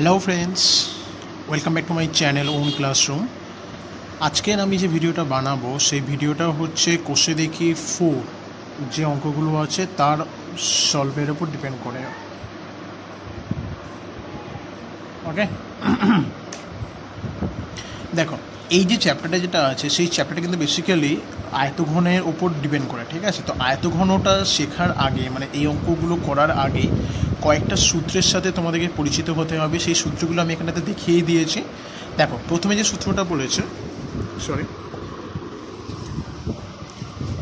Hello friends, welcome back to my channel own classroom. আজকের আমি যে ভিডিওটা বানাবো সেই ভিডিওটা হচ্ছে কোষে দেখি 4 যে অঙ্কগুলো আছে তার সলভের উপর ডিপেন্ড করে। ওকে, দেখো এই যে চ্যাপ্টারটা যেটা আছে সেই চ্যাপ্টারটা কিন্তু বেসিক্যালি আয়তঘনের উপর ডিপেন্ড করে, ঠিক আছে? তো আয়তঘনটা শেখার আগে, মানে এই অঙ্কগুলো করার আগে কয়েকটা সূত্রের সাথে তোমাদেরকে পরিচিত হতে হবে। সেই সূত্রগুলো আমি এখানেতে দেখিয়ে দিয়েছি। দেখো, প্রথমে যে সূত্রটা বলেছে,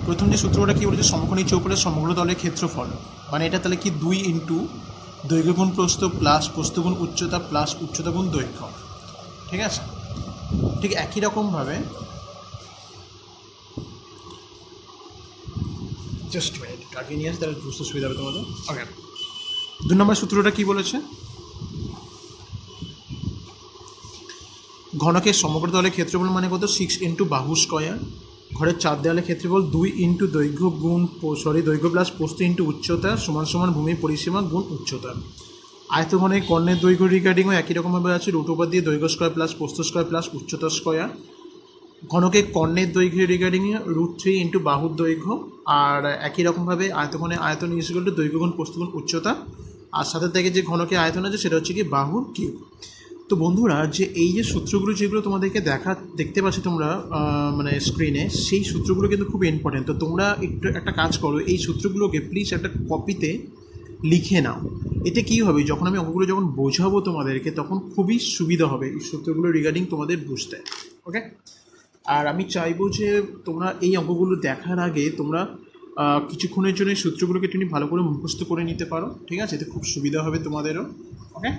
প্রথম যে সূত্রটা কী বলেছে, সমকোণী চৌকোণের সমগ্র তলের ক্ষেত্রফল, মানে এটা তাহলে কি 2 ইন্টু দৈর্ঘ্য গুণ প্রস্থ প্লাস প্রস্থ গুণ উচ্চতা প্লাস উচ্চতা গুণ দৈর্ঘ্য, ঠিক আছে? ঠিক একই রকমভাবে জাস্ট মিনিট কাটিয়ে নিয়ে আসে, তাহলে বুঝতে সুবিধা হবে তোমাদের। ওকে, 2 নম্বর সূত্রটা কী বলেছে, ঘনকের সমগ্র তলের ক্ষেত্রফল মানে কত, 6 ইন্টু বাহু স্কয়ার, ঘরের 4 দেওয়ালের ক্ষেত্রফল 2 ইন্টু দৈর্ঘ্য গুণ দৈর্ঘ্য প্লাস প্রস্থ ইন্টু উচ্চতা সমান সমান ভূমির পরিসীমা গুণ উচ্চতা। আয়তঘনের কর্ণের দৈর্ঘ্য রিগার্ডিংও একই রকমভাবে আছে, রুট ওভার দিয়ে দৈর্ঘ্য স্কয়ার প্লাস প্রস্থ স্কয়ার প্লাস উচ্চতা স্কয়ার। ঘনকের কর্ণের দৈর্ঘ্য রিগার্ডিংয়ে √3 ইন্টু বাহুর দৈর্ঘ্য, আর একই রকমভাবে আয়তঘনের আয়তন ইকুয়াল টু দৈর্ঘ্য গুণ প্রস্থ গুণ উচ্চতা, আর সাথে থেকে যে ঘনকের আয়তন আছে সেটা হচ্ছে কি বাহুর কিউব। তো বন্ধুরা, যে এই যে সূত্রগুলো যেগুলো তোমাদেরকে দেখতে পাচ্ছি তোমরা মানে স্ক্রিনে, সেই সূত্রগুলো কিন্তু খুব ইম্পর্টেন্ট। তো তোমরা একটু একটা কাজ করো, এই সূত্রগুলোকে প্লিজ একটা কপিতে লিখে নাও। এতে কী হবে, যখন আমি অঙ্কগুলো যখন বোঝাবো তোমাদেরকে তখন খুবই সুবিধা হবে এই সূত্রগুলো রিগার্ডিং তোমাদের বুঝতে। ওকে, আর আমি চাইবো যে তোমরা এই অঙ্কগুলো দেখার আগে তোমরা কিছুক্ষণের জন্য এই সূত্রগুলোকে তুমি ভালো করে মুখস্থ করে নিতে পারো, ঠিক আছে? এতে খুব সুবিধা হবে তোমাদেরও। ওকে,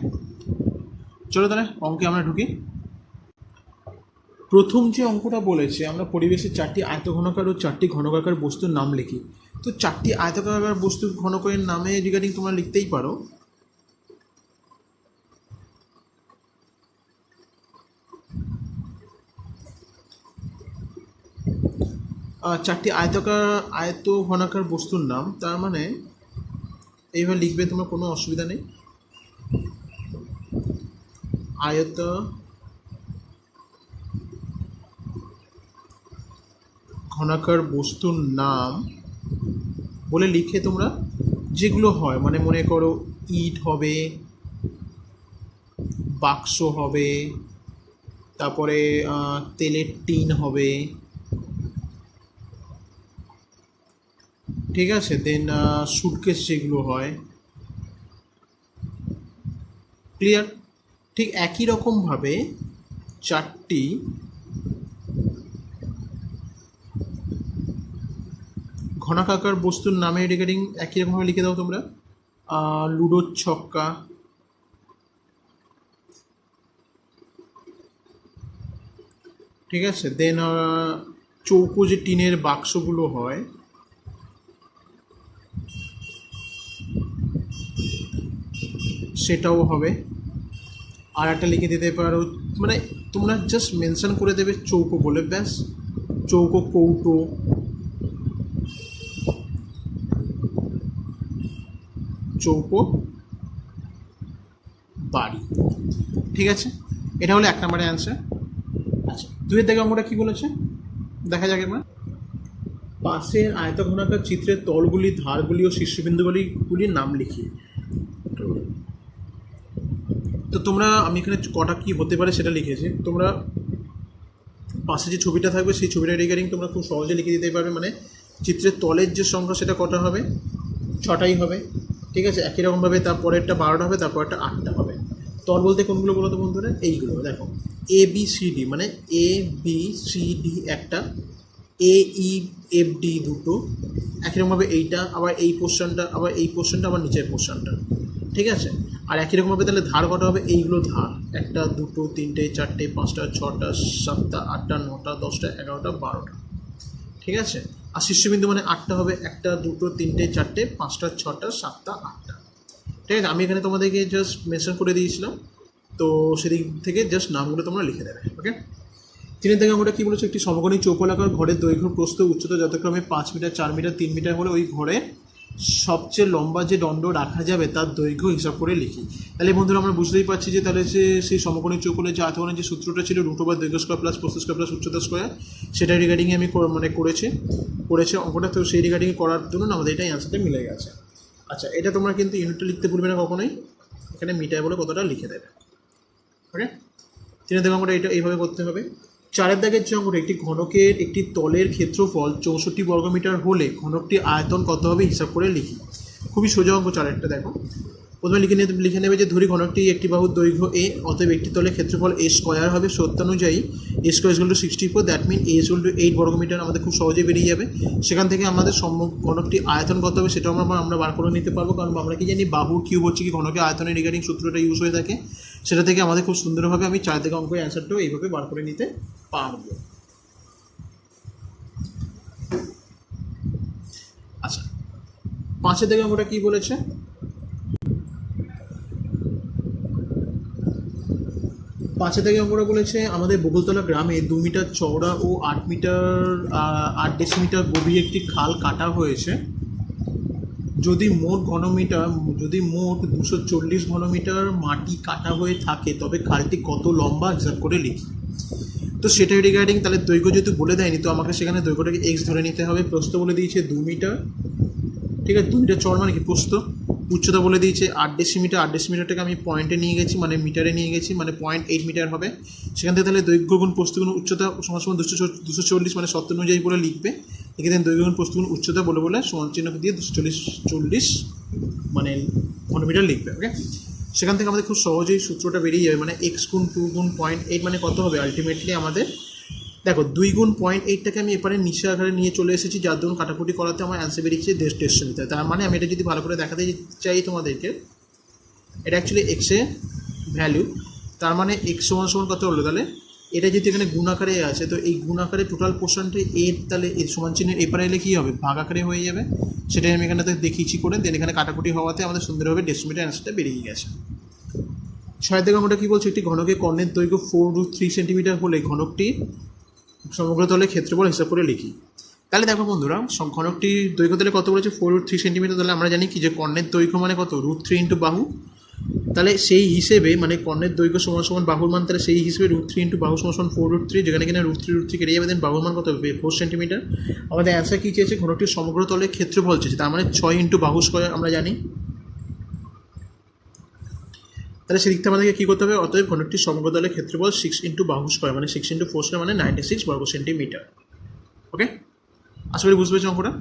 চলো তাহলে অঙ্কে আমরা ঢুকি। প্রথম যে অঙ্কটা বলেছে, আমরা পরিবেশের 4টি আয়তঘনকার ও 4টি ঘনকাকার বস্তুর নাম লিখি। তো 4টি আয়তকার বস্তুর ঘনকের নামে রিগার্ডিং তোমরা লিখতেই পারো। চারটি আয়ত ঘনাকার বস্তুর নাম, তার মানে এইভাবে লিখবে, তোমার কোনো অসুবিধা নেই। আয়ত ঘনাকার বস্তুর নাম বলে লিখে তোমরা যেগুলো হয়, মানে মনে করো ইট হবে, বাক্স হবে, তারপরে তেলের টিন হবে, ঠিক আছে? দেন সুটকেস যেগুলো হয়, ক্লিয়ার? ঠিক একই রকমভাবে 4টি ঘনাকাকার বস্তুর নামে রিগার্ডিং একই রকমভাবে লিখে দাও তোমরা। লুডোর ছক্কা, ঠিক আছে? দেন চৌকো যে টিনের বাক্সগুলো হয়, সেটাও হবে। আর একটা লিখে দিতে পারো, মানে তোমরা জাস্ট মেনশন করে দেবে চৌকো বলে, ব্যাস। চৌকো কৌটো, চৌকো বাড়ি, ঠিক আছে? এটা হলো 1 নম্বরের অ্যান্সার। আচ্ছা, 2-এর দিকে অঙ্কটা কী বলেছে দেখা যাক এবার। পাশের আয়তঘনাকার চিত্রের তলগুলি, ধারগুলি ও শীর্ষবিন্দুগুলির নাম লিখি। তো তোমরা, আমি এখানে কটা কী হতে পারে সেটা লিখেছি, তোমরা পাশে যে ছবিটা থাকবে সেই ছবিটা রিগার্ডিং তোমরা খুব সহজে লিখে দিতে পারবে। মানে চিত্রের তলের যে সংখ্যা সেটা কটা হবে, 6টাই হবে, ঠিক আছে? একই রকমভাবে তারপরেরটা 12টা হবে, তারপরেরটা 8টা হবে। তল বলতে কোনগুলো বলো তো বন্ধুরা? এইগুলো দেখো, ABCD, মানে ABCD একটা, AEFD দুটো, একই রকমভাবে এইটা, আবার এই পোর্শনটা, আবার এই পোর্শনটা, আবার নিচের পোর্শনটা, ঠিক আছে? আর একই রকমভাবে তাহলে ধার কটা হবে, এইগুলো ধার, 1টা 2টো 3টে 4টে 5টা 6টা 7টা 8টা 9টা 10টা 11টা 12টা, ঠিক আছে? আর শীর্ষবিন্দু মানে 8টা হবে, 1টা 2টো 3টে 4টে 5টা 6টা 7টা 8টা, ঠিক আছে? আমি এখানে তোমাদেরকে জাস্ট মেনশন করে দিয়েছিলাম, তো সেদিক থেকে জাস্ট নামগুলো তোমরা লিখে দেবে। ওকে, 3-এর দিকে আমরা কী বলেছি, একটি সমকোণী চৌকোলাকার ঘরের দৈর্ঘ্য প্রস্থ উচ্চতা যথাক্রমে 5 মিটার 4 মিটার 3 মিটার হলে ওই ঘরে সবচেয়ে লম্বা যে দণ্ড রাখা যাবে তার দৈর্ঘ্য হিসাব করে লিখি। তাহলে বন্ধুরা আমরা বুঝতেই পারছি যে তাহলে সেই সমকোণী চৌকোণের যে আয়তনের যে সূত্রটা ছিল √ দৈর্ঘ্য স্কোয়ার প্লাস প্রস্থ স্কোয়ার প্লাস উচ্চতা স্কোয়ার, সেটা রিগার্ডিংয়ে আমি করেছে অঙ্কটা। তো সেই রিগার্ডিংয়ে করার জন্য আমাদের এটা অ্যান্সারটা মিলে গেছে। আচ্ছা, এটা তোমরা কিন্তু ইউনিটটা লিখতে ভুলবে না কখনোই, এখানে মিটার বলে কতটা লিখে দেবে। ওকে, 3 দাগের অঙ্কটা এটা এইভাবে করতে হবে। 4 দাগের যে অঙ্কটা, একটি ঘনকের একটি তলের ক্ষেত্রফল 64 বর্গমিটার হলে ঘনকটির আয়তন কত হবে হিসাব করে লিখি। খুবই সোজা অঙ্ক 4 দাগের। প্রথমে লিখে নেবে যে ধরি ঘনকটি একটি বাহুর দৈর্ঘ্য এ, অতএব একটি তলের ক্ষেত্রফল এ স্কোয়ার হবে। সত্যানুযায়ী a square equal to 64, that mean a equal to 8 বর্গমিটার আমাদের খুব সহজেই বেরিয়ে যাবে। সেখান থেকে আমাদের ঘনকটি আয়তন কত হবে সেটাও আমরা বার করে নিতে পারবো, কারণ আমরা কি জানি বাহুর কিউব হচ্ছে কি ঘনকের আয়তনের রিগার্ডিং সূত্রটা ইউজ হয়ে থাকে। সেটা থেকে আমাদের খুব সুন্দরভাবে আমি 4 দাগের অঙ্কের অ্যান্সারটাও এইভাবে বার করে নিতে পারবো। আচ্ছা, 5 দাগের অঙ্কটা কী বলেছে? 5 দাগের অঙ্কটা বলেছে আমাদের বকুলতলা গ্রামে 2 মিটার চওড়া ও 8 ডেসিমিটার গভীর একটি খাল কাটা হয়েছে। যদি মোট 240 ঘনমিটার মাটি কাটা হয়ে থাকে তবে খালটি কত লম্বা হিসাব করে লিখি। তো সেটাই রিগার্ডিং, তাহলে দৈর্ঘ্য যেহেতু বলে দেয়নি তো আমাকে সেখানে দৈর্ঘ্যটাকে এক্স ধরে নিতে হবে। প্রস্থ বলে দিয়েছে 2 মিটার, ঠিক আছে, 2 মিটার চওড়া মানে কি প্রস্থ। উচ্চতা বলে দিয়েছে 8 ডেসিমিটার, 8 ডেসিমিটারটাকে আমি পয়েন্টে নিয়ে গেছি, মানে মিটারে নিয়ে গেছি, মানে 0.8 মিটার হবে। সেখান থেকে তাহলে দৈর্ঘ্য গুণ প্রস্থ গুণ উচ্চতা সমান 240, মানে শর্ত অনুযায়ী বলে লিখবে। লিখে দেন দৈর্ঘ্য গুণ প্রস্থ গুণ উচ্চতা বলে সমান চিহ্ন দিয়ে 240 মানে ঘনমিটার লিখবে। ওকে, সেখান থেকে আমাদের খুব সহজেই সূত্রটা বেরিয়ে যাবে, মানে x গুণ 2 গুণ 0.8 মানে কত হবে আলটিমেটলি আমাদের। দেখো 2 গুণ 0.8টাকে আমি এপারে নিচে আকারে নিয়ে চলে এসেছি, যার দরুন কাটাকুটি করাতে আমার অ্যান্সার বেরিয়েছে 150 মিটার। তার মানে আমি এটা যদি ভালো করে দেখাতে চাই তোমাদেরকে, এটা অ্যাকচুয়ালি এক্সের ভ্যালু, তার মানে এক্স সমান কত হলো, তাহলে এটা যদি এখানে গুণ আকারে আছে তো এই গুণ আকারে টোটাল পোর্শনটা এর, তাহলে এর সমান চিহ্নের এপারে এলে কী হবে, ভাগ আকারে হয়ে যাবে। সেটাই আমি এখানে দেখিয়েছি করে, দেন এখানে কাটাকুটি হওয়াতে আমাদের সুন্দরভাবে ডেসিমিটার অ্যান্সারটা বেরিয়ে গেছে। 6 থেকে আমরা কী বলছি, একটি ঘনকের কর্ণের দৈর্ঘ্য 4√3 সেন্টিমিটার হলে ঘনকটি সমগ্র তলের ক্ষেত্রফল হিসাব করে লিখি। তাহলে দেখো বন্ধুরা, ঘনকটির দৈর্ঘ্য তাহলে কত বলেছে 4√3 সেন্টিমিটার, তাহলে আমরা জানি কি যে কর্ণের দৈর্ঘ্য মানে কত √3 ইন্টু বাহু। তাহলে সেই হিসেবে মানে কর্ণের দৈর্ঘ্য সমান বাহুর মান, তাহলে সেই হিসেবে √3 ইন্টু বাহু সমান 4√3, যেখানে কিনা √3 কেটে যাবে, দেন বাহুর মান কত হবে 4 সেন্টিমিটার। আমাদের অ্যান্সার কী চেয়েছে, ঘনকটির সমগ্র তলের ক্ষেত্রফল চেয়েছে, তার মানে 6 ইন্টু বাহু স্কয়ার আমরা জানি। তাহলে সেদিক থেকে আমাদেরকে কী করতে হবে, অতএব ঘনকটির সমগ্র তলের ক্ষেত্রফল 6 ইন্টু বাহু স্কয়ার মানে 6 ইন্টু 4 স্কয়ার মানে 96 বর্গ সেন্টিমিটার। ওকে, আশা করি বুঝতে পেরেছি অঙ্কটা।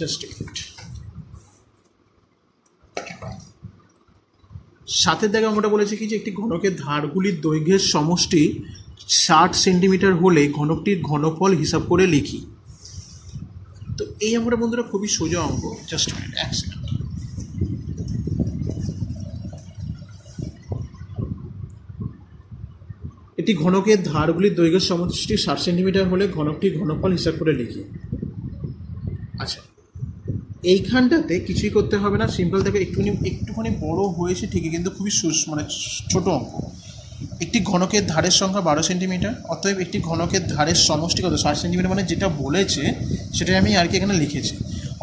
জাস্ট 7 দাগে অঙ্কটা বলেছে কি যে একটি ঘনকের ধারগুলির দৈর্ঘ্যের সমষ্টি 60 সেন্টিমিটার হলে ঘনকটির ঘনফল হিসাব করে লিখি। তো এই অঙ্কটা বন্ধুরা খুবই সোজা অঙ্ক, জাস্ট এক সেকেন্ড। একটি ঘনকের ধারগুলির দৈর্ঘ্যের সমষ্টি 60 সেন্টিমিটার হলে ঘনকটির ঘনফল হিসাব করে লিখি। আচ্ছা, এইখানটাতে কিছুই করতে হবে না, সিম্পল থেকে একটুখানি বড় হয়েছে ঠিকই, কিন্তু খুবই মানে ছোটো অঙ্ক। একটি ঘনকের ধারের সংখ্যা 12 সেন্টিমিটার, অতএব একটি ঘনকের ধারের সমষ্টি কত 60 সেন্টিমিটার, মানে যেটা বলেছে সেটাই আমি আর কি এখানে লিখেছি।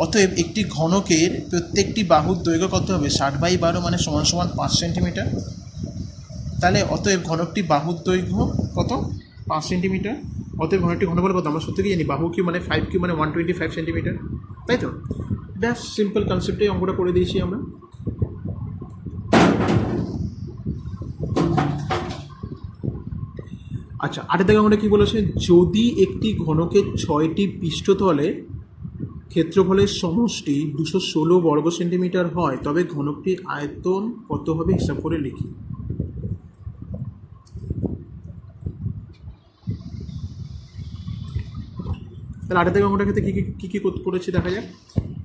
অতএব একটি ঘনকের প্রত্যেকটি বাহুর দৈর্ঘ্য কত হবে 60/12 মানে সমান 5 সেন্টিমিটার। তাহলে অতএব ঘনকটি বাহুর দৈর্ঘ্য কত 5 সেন্টিমিটার। অতএব ঘনকটি ঘনফল কত আমরা সত্যি জানি, বাহু কিউব মানে 5 কিউব মানে 125 সেন্টিমিটার, তাই তো। ব্যাস সিম্পল কনসেপ্টে অঙ্কটা করে দিয়েছি আমরা। আচ্ছা, 8 থেকে আমরা কী বলেছে, যদি একটি ঘনকের 6টি পৃষ্ঠতলে ক্ষেত্রফলের সমষ্টি 216 বর্গ সেন্টিমিটার হয় তবে ঘনকটির আয়তন কত হবে হিসাব করে লিখি। তাহলে 8 থেকে অঙ্কটার ক্ষেত্রে কী কী করেছি দেখা যাক।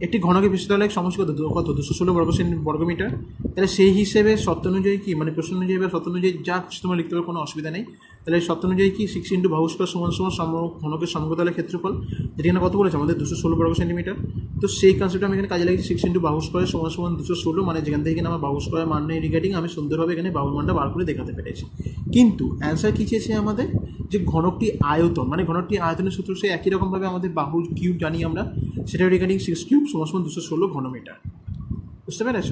একটি ঘনকের পৃষ্ঠতলের সমষ্টি কত 216 বর্গমিটার। তাহলে সেই হিসেবে শর্ত অনুযায়ী কি মানে প্রশ্ন অনুযায়ী বা শর্ত অনুযায়ী যা কিছু তোমরা লিখতে পারো, কোনো অসুবিধা নেই। তাহলে এই শর্ত অনুযায়ী কি 6 ইন্টু বাহু স্কয়ার সমান সমান ঘনকের সমগ্র তলের ক্ষেত্রফল, যেটা এখানে কত বলেছে আমাদের 216 বর্গ সেন্টিমিটার। তো সেই কনসেপ্ট আমি এখানে কাজে লাগিয়েছি 6 ইন্টু বাহু স্কয়ার সমান সমান 216, মানে যেখান থেকে আমার বাহু স্কয়ার মান নেই রিগার্ডিং আমি সুন্দরভাবে এখানে বাহুর মানটা বার করে দেখাতে পেরেছি। কিন্তু অ্যান্সার কী চেয়েছে আমাদের, যে ঘনকটি আয়তন, মানে ঘনকটি আয়তনের সূত্র সেই একই রকমভাবে আমাদের বাহুর কিউব জানি আমরা, সেটা রিগার্ডিং 6 কিউব সমান সমান 216 ঘনমিটার। বুঝতে পেরেছ?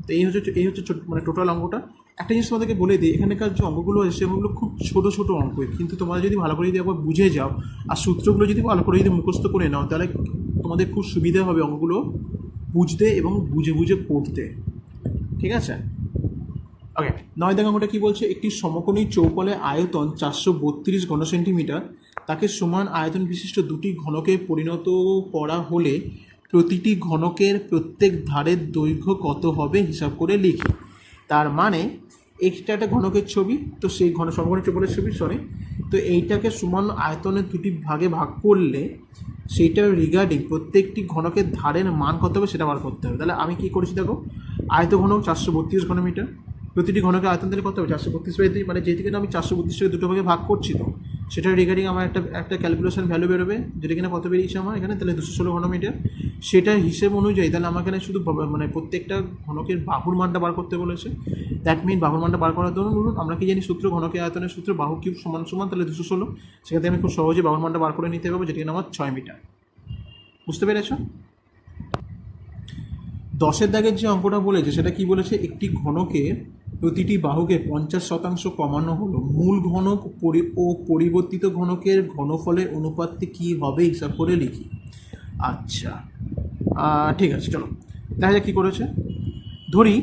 তো এই হচ্ছে মানে টোটাল অঙ্কটা। একটা জিনিস তোমাদেরকে বলে দিই, এখানকার যে অঙ্কগুলো আছে সেগুলো খুব ছোটো ছোটো অঙ্ক, কিন্তু তোমরা যদি ভালো করে যদি একবার বুঝে যাও আর সূত্রগুলো যদি ভালো করে যদি মুখস্থ করে নাও, তাহলে তোমাদের খুব সুবিধা হবে অঙ্কগুলো বুঝতে এবং বুঝে বুঝে পড়তে। ঠিক আছে? ওকে, 9 দাগ অঙ্কটা কী বলছে, একটি সমকোণী চৌপলের আয়তন 432 ঘন সেন্টিমিটার, তাকে সমান আয়তন বিশিষ্ট দুটি ঘনকে পরিণত করা হলে প্রতিটি ঘনকের প্রত্যেক ধারের দৈর্ঘ্য কত হবে হিসাব করে লিখি। তার মানে এটা একটা ঘনকের ছবি, তো সেই সমকোণী চৌপলের ছবি তো এইটাকে সমান আয়তনের দুটি ভাগে ভাগ করলে সেইটার রিগার্ডিং প্রত্যেকটি ঘনকের ধারের মান কত হবে সেটা বার করতে হবে। তাহলে আমি কী করেছি দেখো, আয়ত ঘনক 432 ঘনমিটার, প্রতিটি ঘনকের আয়তন তাহলে কত হবে 432/2, মানে যেদিকে আমি 432টাকে দুটো ভাগে ভাগ করছি, তো সেটার রিগার্ডিং আমার একটা ক্যালকুলেশন ভ্যালু বেরোবে, যেটা কিনা কত বেরিয়েছে আমার এখানে, তাহলে 216 ঘনমিটার। সেটার হিসেব অনুযায়ী তাহলে আমার এখানে শুধু মানে প্রত্যেকটা ঘনকের বাহুর মানটা বার করতে বলেছে। দ্যাট মিন বাহুর মানটা বার করার জন্য আমরা কি জানি সূত্র, ঘনকের আয়তনের সূত্র বাহু কিউব সমান সমান তাহলে 216, সেখান থেকে আমি খুব সহজে বাহুর মানটা বার করে নিতে পারবো, যেটা কিনা আমার 6 মিটার। বুঝতে পেরেছ? 10 দাগের যে অঙ্কটা বলেছে সেটা কি বলেছে, একটি ঘনকের প্রতিটি বাহুকে 50% কমানো হলো, মূল ঘনক ও পরিবর্তিত ঘনকের ঘনফলের অনুপাতটি কী হবে হিসাব করে লিখি। আচ্ছা, ঠিক আছে, চলো দেখা যাক কী করেছে। ধরি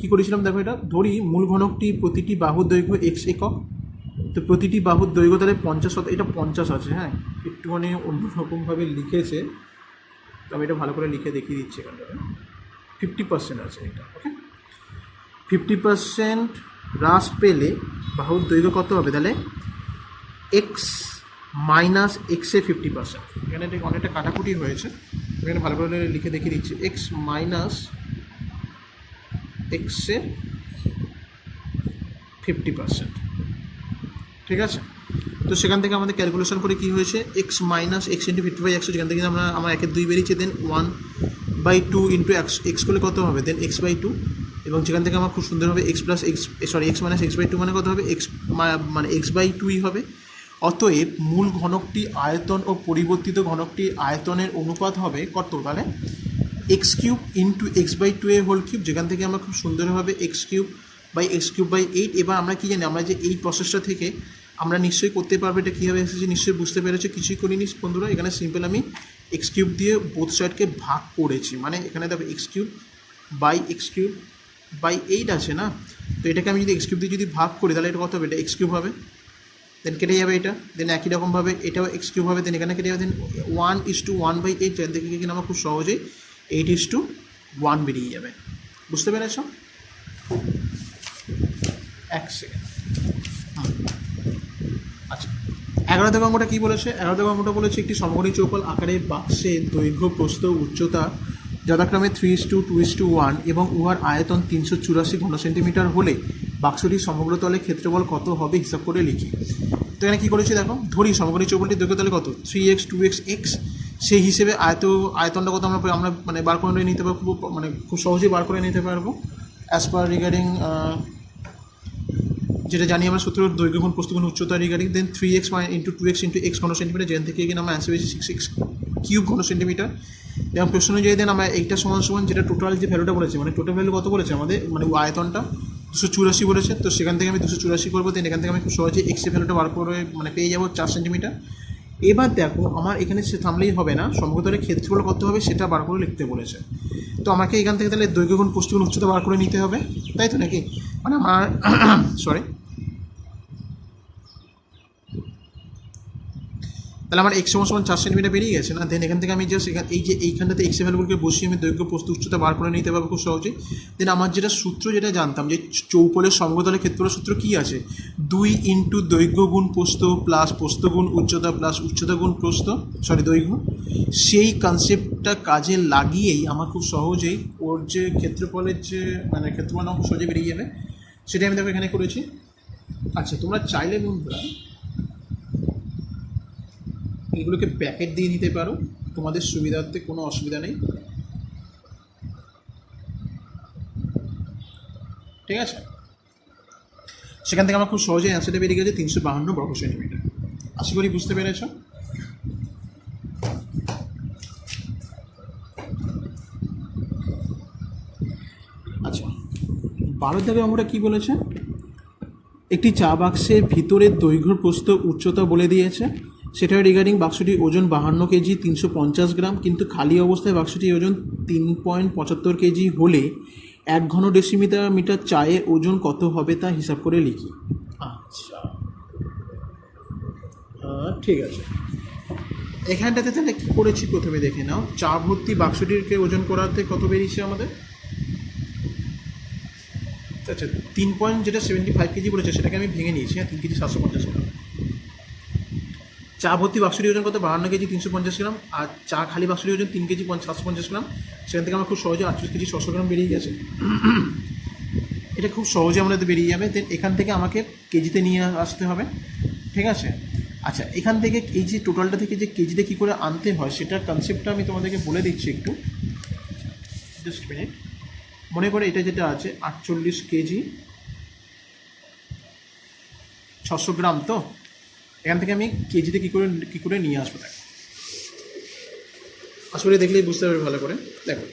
কী করেছিলাম দেখো, এটা ধরি মূল ঘনকটি প্রতিটি বাহুর দৈর্ঘ্য x একক, তো প্রতিটি বাহুর দৈর্ঘ্য তাহলে 50, এটা 50 আছে, হ্যাঁ একটুখানি অন্যরকমভাবে লিখেছে, তো আমি এটা ভালো করে লিখে দেখিয়ে দিচ্ছি। এখানটাতে 50% আছে এটা, ওকে। 50% হ্রাস পেলে বাহুর দৈর্ঘ্য কত হবে, তাহলে এক্স মাইনাস এক্সে 50%, এখানে অনেকটা কাটাকুটি হয়েছে, এখানে ভালো করে লিখে দেখিয়ে দিচ্ছি, এক্স মাইনাস এক্সে 50%, ঠিক আছে। তো সেখান থেকে আমাদের ক্যালকুলেশন করে কী হয়েছে, এক্স মাইনাস এক্স ইন্টু 50/100, যেখান থেকে আমার 1/2 বেরিয়েছে, দেন 1/2 ইন্টু এক্স করলে কত হবে, দেন x/2, এবং যেখান থেকে আমার খুব সুন্দরভাবে এক্স মাইনাস x/2 মানে কত হবে, মানে x/2ই হবে। অতএব মূল ঘনকটি আয়তন ও পরিবর্তিত ঘনকটি আয়তনের অনুপাত হবে কত, তাহলে x³ into x/2 whole cube, যেখান থেকে আমরা খুব সুন্দরভাবে x³/8। এবার আমরা কী জানি, আমরা যে এই প্রসেসটা থেকে আমরা নিশ্চয়ই করতে পারবো, এটা কীভাবে এসেছে নিশ্চয়ই বুঝতে পেরেছো, কিছুই করিনি বন্ধুরা। এখানে সিম্পল আমি x³ দিয়ে বোথ সাইডকে ভাগ করেছি, মানে এখানে দেখো x³/8 আছে না, তো এটাকে আমি যদি x³ দিয়ে যদি ভাগ করি তাহলে এটা কত হবে, এটা x³ হবে, দেন কেটে যাবে এটা, দেন একই রকমভাবে এটাও x³ হবে, দেন এখানে কেটে যাবে, দেন 1:1/8, যেখান থেকে কিনা আমার খুব সহজেই 8:1 বেরিয়ে যাবে। বুঝতে পেরেছ? এক সেকেন্ড। আচ্ছা, 11 দাগ অঙ্কটা কী বলেছে, 11 দাগ অঙ্কটা বলেছে একটি সমকোণী চৌকোল আকারে বাক্সের দৈর্ঘ্য প্রস্থ উচ্চতা যথাক্রমে 3:2:1 এবং উহার আয়তন 384 ঘন সেন্টিমিটার হলে বাক্সটির সমগ্র তলে ক্ষেত্রফল কত হবে হিসাব করে লিখি। তো এখানে কী করেছি দেখো, ধরি সমকোণী চৌকোলটির দৈর্ঘ্য তাহলে কত 3x 2x x, সেই হিসেবে আয়তনটা কত আমরা মানে বার করে নিতে পারবো, খুব সহজেই বার করে নিতে পারবো অ্যাজ পার রিগার্ডিং যেটা জানি আমরা সূত্র, দৈর্ঘ্য গুণ প্রস্থ গুণ উচ্চতা রিগার্ডিং, দেন 3x into 2x into x ঘন সেন্টিমিটার, যেখান থেকে কিনা আমরা অ্যান্সার পেয়েছি 6x কিউব ঘন সেন্টিমিটার। এবং প্রশ্ন অনুযায়ী দেন আমরা এইটা সমান সমান যেটা টোটাল যে ভ্যালুটা বলেছে, মানে টোটাল ভ্যালু কত বলেছে আমাদের, মানে আয়তনটা 284 বলেছে, তো সেখান থেকে আমি 284 করবো, দেন এখান থেকে আমি খুব সহজে এক্সের ভ্যালুটা বার করে পেয়ে যাবো 4 সেন্টিমিটার। এবার দেখো আমার এখানে সে থামলেই হবে না, সমগ্রতলের ক্ষেত্রফল কত হবে সেটা বার করে লিখতে বলেছে, তো আমাকে এখান থেকে তাহলে দৈর্ঘ্য গুণ প্রস্থ গুণ উচ্চতা বার করে নিতে হবে, তাই তো নাকি, মানে আমার তাহলে আমার x সমান 4 সেন্টিমিটার বেরিয়ে গেছে না, দেন এখান থেকে আমি জাস্ট এইখানটাতে x এর ভ্যালুগুলোকে বসিয়ে আমি দৈর্ঘ্য প্রস্থ উচ্চতা বার করে নিতে পারবো খুব সহজেই। দেন আমার যেটা সূত্র যেটা জানতাম যে চৌকোলের সমগ্রতলের ক্ষেত্রফলের সূত্র কী আছে, 2 ইন্টু দৈর্ঘ্য গুণ প্রস্থ প্লাস প্রস্থ গুণ উচ্চতা প্লাস উচ্চতা গুণ দৈর্ঘ্য, সেই কনসেপ্টটা কাজে লাগিয়েই আমার খুব সহজেই ওর যে ক্ষেত্রফলের যে ক্ষেত্রফল খুব সহজে বেরিয়ে যাবে, সেটাই আমি দেখো এখানে করেছি। আচ্ছা, তোমরা চাইলে বন্ধুরা এগুলোকে প্যাকেট দিয়ে নিতে পারো, তোমাদের সুবিধার্থে কোনো অসুবিধা নেই, ঠিক আছে। সেখান থেকে আমার খুব সহজে অ্যান্সারটা বেরিয়ে গেছে 352 বর্গ সেন্টিমিটার। আশা করি বুঝতে পেরেছ। আচ্ছা, 12 দাগে অঙ্কটা কী বলেছে, একটি চা বাক্সের ভিতরের দৈর্ঘ্য প্রস্থ উচ্চতা বলে দিয়েছে, সেটা রিগার্ডিং বাক্সটির ওজন 52 কেজি 350 গ্রাম, কিন্তু খালি অবস্থায় বাক্সটির ওজন 3.75 কেজি হলে 1 ঘন ডেসিমিটার চায়ের ওজন কত হবে তা হিসাব করে লিখি। আচ্ছা, ঠিক আছে। এখানটাতে তাহলে কী করেছি প্রথমে দেখে নাও। চা ভর্তি বাক্সটিরকে ওজন করাতে কত বেরিয়েছে আমাদের? আচ্ছা, 3.75 কেজি বলেছে, সেটাকে আমি ভেঙে নিয়েছি। হ্যাঁ, 3 কেজি 750 গ্রাম। চা ভর্তি বাক্সটির ওজন কত? 52 কেজি 350 গ্রাম। আর চা খালি বাক্সটির ওজন 3 কেজি 750 গ্রাম। সেখান থেকে আমার খুব সহজে 38 কেজি 600 গ্রাম বেরিয়ে গেছে। এটা খুব সহজে আমাদের বেরিয়ে যাবে। দেন এখান থেকে আমাকে কেজিতে নিয়ে আসতে হবে, ঠিক আছে। আচ্ছা, এখান থেকে এই যে টোটালটা থেকে যে কেজিতে কী করে আনতে হয় সেটার কনসেপ্টটা আমি তোমাদেরকে বলে দিচ্ছি একটু, জাস্ট মিনিট। মনে করে এটা যেটা আছে 48 কেজি 600 গ্রাম, তো এখান থেকে আমি কেজিতে কী করে নিয়ে আসবো দেখো। আসলে দেখলেই বুঝতে পারবে ভালো করে। দেখো,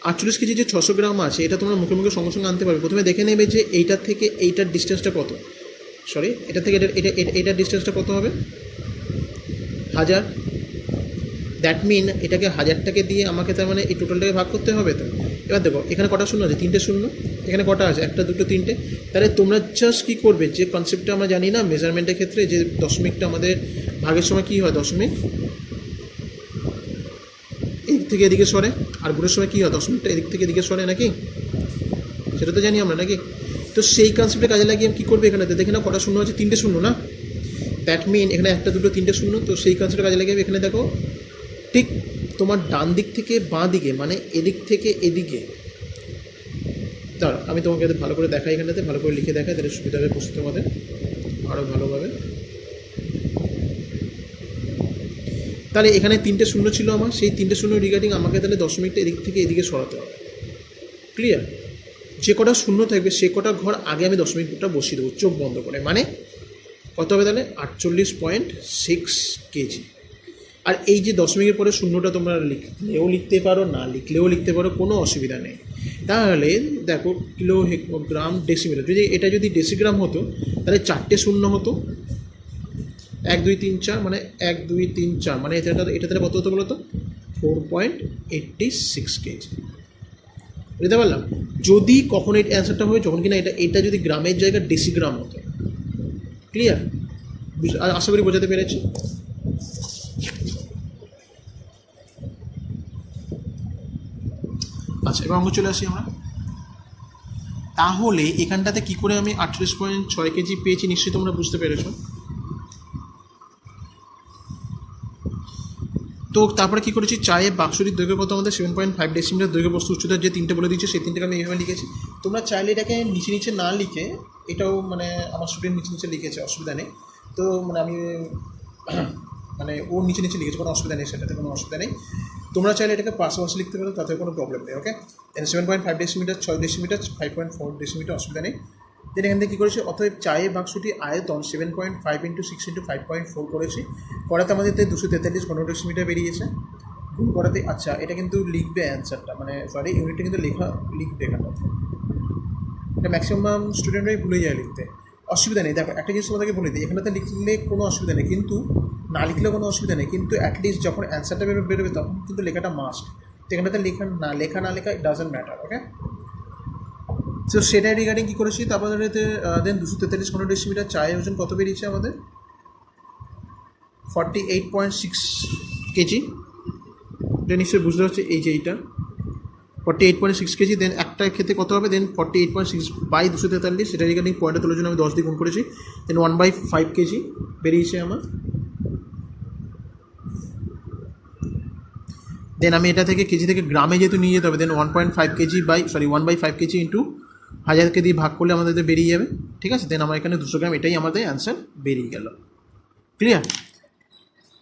48 কেজি যে 600 গ্রাম আছে, এটা তোমরা মুখে মুখে সঙ্গে সঙ্গে আনতে পারবে। প্রথমে দেখে নেবে যে এইটার থেকে এইটার ডিস্টেন্সটা কত, সরি এটা থেকে এটার ডিস্টেন্সটা কত হবে, 1000। দ্যাট মিন এটাকে 1000টাকে দিয়ে আমাকে তার মানে এই টোটালটাকে ভাগ করতে হবে। তো এবার দেখো এখানে কটা শূন্য আছে, 3টে শূন্য। এখানে কটা আছে, 1 2 3টে। তাহলে তোমরা জাস্ট কী করবে, যে কনসেপ্টটা আমরা জানি না মেজারমেন্টের ক্ষেত্রে, যে দশমিকটা আমাদের ভাগের সময় কী হয়, দশমিক এদিক থেকে এদিকে সরে, আর গুণের সময় কী হয়, দশমিকটা এদিক থেকে এদিকে সরে, নাকি? সেটা তো জানি আমরা, নাকি? তো সেই কনসেপ্টে কাজে লাগিয়ে কী করবে, এখানে দেখে না কটা শূন্য আছে, 3টে শূন্য না? দ্যাট মিন এখানে 1 2 3টে শূন্য। তো সেই কনসেপ্টে কাজে লাগিয়ে এখানে দেখো ঠিক তোমার ডান দিক থেকে বাঁ দিকে, মানে এদিক থেকে এদিকে, দাঁড়া আমি তোমাকে ভালো করে দেখাই, এখানটাতে ভালো করে লিখে দেখাই, তাহলে সুবিধা হবে বুঝতে তোমাদের আরও ভালোভাবে। তাহলে এখানে 3টে শূন্য ছিল আমার, সেই 3টে শূন্য রিগার্ডিং আমাকে তাহলে দশমিকটা এদিক থেকে এদিকে সরাতে হবে। ক্লিয়ার? যে কটা শূন্য থাকবে সে কটা ঘর আগে আমি দশমিকটা বসিয়ে দেবো চোখ বন্ধ করে। মানে কত হবে তাহলে? 48.6 কেজি। আর এই যে দশমিকের পরে শূন্যটা তোমরা লিখলেও লিখতে পারো, না লিখলেও লিখতে পারো, কোনো অসুবিধা নেই। তাহলে দেখো কিলোগ্রাম ডেসিমিটার, এটা যদি ডেসিগ্রাম হতো তাহলে 4টে শূন্য হতো, 1 2 3 4, মানে 1 2 3 4, মানে এটা তাহলে কত হতো বলো তো? 4.86 কেজি। বুঝতে পারলাম? যদি কখন এই অ্যান্সারটা হয়, যখন কিনা এটা যদি গ্রামের জায়গায় ডেসিগ্রাম হতো। ক্লিয়ার? আশা করি বোঝাতে পেরেছি। আচ্ছা, এবার অঙ্ক চলে আসি আমরা। তাহলে এখানটাতে কী করে আমি 38.6 কেজি পেয়েছি নিশ্চয়ই তোমরা বুঝতে পেরেছো। তো তারপরে কী করেছি, চায়ে বাক্সটির দৈর্ঘ্য কত আমাদের 7.5 ডেসিমিটার দৈর্ঘ্য বস্তু উচ্চতার যে 3টে বলে দিচ্ছে, সেই 3টাকে আমি এইভাবে লিখেছি। তোমরা চাইলে এটাকে নিচে নিচে না লিখে, এটাও মানে আমার স্টুডেন্ট নিচে নিচে লিখেছে, অসুবিধা নেই। তো মানে আমি মানে ওর নিচে নিচে লিখেছি, কোনো অসুবিধা নেই, সেটাতে কোনো অসুবিধা নেই। তোমরা চাইলে এটাকে পাশাপাশি লিখতে পারো, তাতে কোনো প্রবলেম নেই। ওকে, 7.5 ডেসিমিটার 6 ডেসিমিটার 5.4 ডেসিমিটার, অসুবিধা নেই। দেন এখান থেকে কী করেছি, অতএব চায়ের বাক্সটি আয়তন 7.5 × 6 × 5.4 করেছি। করাতে আমাদের 243 ঘন ডেসিমিটার বেরিয়েছে। গুণ করাতে, আচ্ছা এটা কিন্তু লিখবে অ্যান্সারটা, মানে সরি ইউনিটটা কিন্তু লিখবে এখানে। এটা ম্যাক্সিমাম স্টুডেন্টরাই ভুলে যায় লিখতে, অসুবিধা নেই। দেখো একটা জিনিস তোমাদেরকে বলে দিই, এখানেতে লিখলে কোনো অসুবিধা নেই, কিন্তু না লিখলেও কোনো অসুবিধা নেই, কিন্তু অ্যাটলিস্ট যখন অ্যান্সারটা বেরোবে তখন কিন্তু লেখাটা মাস্ট। তো এখানেতে লেখা না লেখা it doesn't matter. Okay, so সেটাই রিগার্ডিং কী করেছি। তারপরে দেন 243 ঘন ডেসিমিটার চায়ের ওজন কত বেরিয়েছে আমাদের? 48.6 কেজি। এটা নিশ্চয়ই বুঝতে পারছি, এই যে এইটা 48.6 কেজি। দেন একটা ক্ষেত্রে কত হবে? দেন 48.6 বাই 243, সেটা রিগার্ডিং পয়েন্টে তোলার জন্য আমি 10 দিয়ে গুণ করেছি। দেন 1/5 কেজি বেরিয়েছে আমার। দেন আমি এটা থেকে কেজি থেকে গ্রামে যেহেতু নিয়ে যেতে হবে, দেন 1.5 কেজি 1/5 কেজি ইন্টু 1000কে দিয়ে ভাগ করলে আমাদের বেরিয়ে যাবে, ঠিক আছে। দেন আমার এখানে 200 গ্রাম, এটাই আমাদের অ্যান্সার বেরিয়ে গেল। ক্লিয়ার?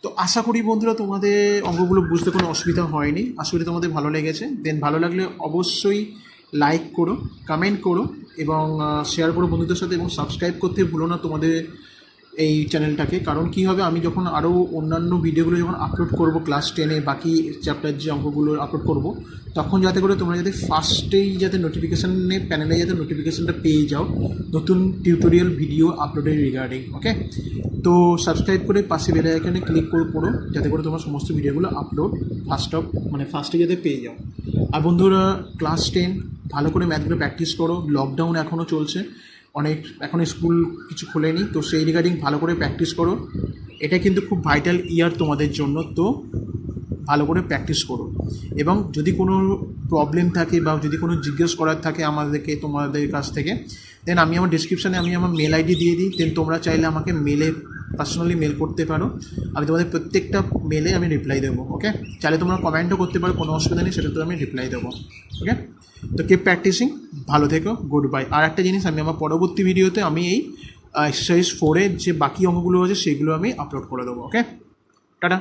তো আশা করি বন্ধুরা তোমাদের অঙ্কগুলো বুঝতে কোনো অসুবিধা হয়নি, আশা করি তোমাদের ভালো লেগেছে। দেন ভালো লাগলে অবশ্যই লাইক করো, কমেন্ট করো এবং শেয়ার করো বন্ধুদের সাথে, এবং সাবস্ক্রাইব করতে ভুলো না তোমাদের এই চ্যানেলটাকে। কারণ কী হবে, আমি যখন আরও অন্যান্য ভিডিওগুলো যখন আপলোড করব ক্লাস 10-এ বাকি চ্যাপ্টার যে অঙ্কগুলো আপলোড করব, তখন যাতে করে তোমরা যাতে ফার্স্টেই যাতে নোটিফিকেশানে প্যানেলে যাতে নোটিফিকেশানটা পেয়ে যাও নতুন টিউটোরিয়াল ভিডিও আপলোডের রিগার্ডিং। ওকে, তো সাবস্ক্রাইব করে পাশে বেল আইকনে ক্লিক করে পড়ো, যাতে করে তোমার সমস্ত ভিডিওগুলো আপলোড ফার্স্টে যাতে পেয়ে যাও। আর বন্ধুরা ক্লাস 10 ভালো করে ম্যাথগুলো প্র্যাকটিস করো। লকডাউন এখনও চলছে, এখন স্কুল কিছু খোলেনি, তো সেই রিগার্ডিং ভালো করে প্র্যাকটিস করো। এটা কিন্তু খুব ভাইটাল ইয়ার তোমাদের জন্য, তো ভালো করে প্র্যাকটিস করো। এবং যদি কোনো প্রবলেম থাকে বা যদি কোনো জিজ্ঞেস করার থাকে তোমাদের কাছ থেকে, দেন আমি আমার ডিসক্রিপশানে আমার মেল আইডি দিয়ে দিই। দেন তোমরা চাইলে আমাকে পার্সোনালি মেল করতে পারো, আমি তোমাদের প্রত্যেকটা মেলে আমি রিপ্লাই দেবো। ওকে, চাইলে তোমরা কমেন্টও করতে পারো, কোনো অসুবিধা নেই, সেটাতে আমি রিপ্লাই দেবো। ওকে, তো কিপ প্র্যাকটিসিং, ভালো থেকো, গুড বাই। আর একটা জিনিস, আমি আমার পরবর্তী ভিডিওতে আমি এই এক্সারসাইজ 4-এর যে বাকি অঙ্কগুলো আছে সেগুলো আমি আপলোড করে দেবো। ওকে, টাটা।